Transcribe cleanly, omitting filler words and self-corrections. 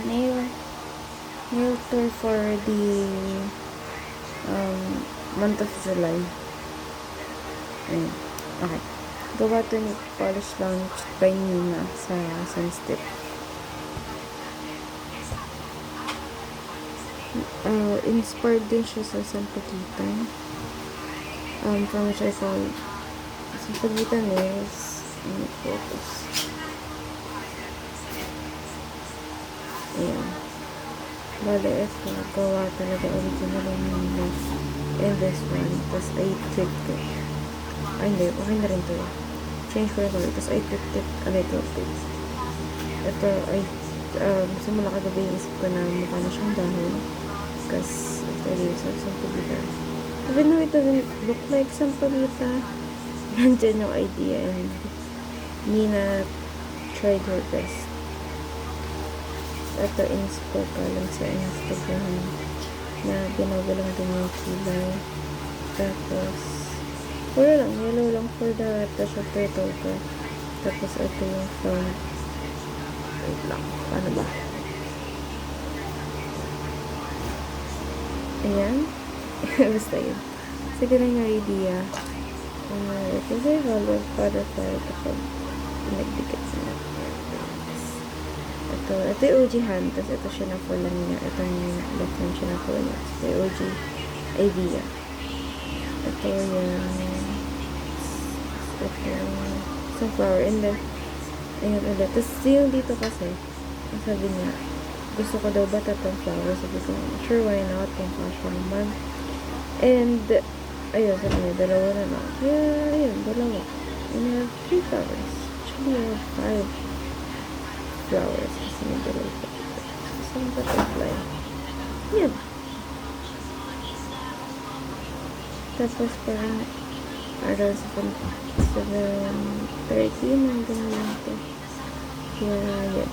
nail tour for the month of July. Ayun. Okay. Gawa to ni Polish Lounge by Nina sa Sunstep. Inspired din siya sa San Pagitan. From which I found San Pagitan is photos. Ayan. Bale, ito, gawa talaga original yung Nina. And this one, tapos I tweaked it. Ay, hindi. Okay na rin to. Change ko yung color. Tapos I tweaked it a little bit. Ito, simula kagabi yung isip ko na mukha na siyang dahon. Because ito yung sampagita. Even though it doesn't look like sampagita, nandyan yung idea and Nina tried her best. Ito, inspo ka lang sa Instagram na binago lang din yung kilay. Tapos, puro lang, yellow lang for the touch of turtle ko. Tapos, ito yung front. Wait lang, paano ba? Ayan. Basta yun. Sige lang yung idea. Ito sa hollow butterfly kapag pinagdikit sa ito yung OG hand. Tapos ito siya na full lang niya. Ito yung left hand siya na full niya. Ito yung OG idea. Ito yung sunflower. And then, ayan ulit. Tapos yung dito kasi, sabi niya, gusto ko daw ba tatlong flowers? Sabi ko, sure, why not? Kung kasya naman. And, ayun, sabi niya, dalawa na lang. Kaya, ayun, dalawa. And I have 3 flowers. Actually, I have 5 flowers. Kasi may dalawa pa. Isang butterfly. Yan. Tapos, parang, around 7:13, hanggang lang ito. Kaya, yan.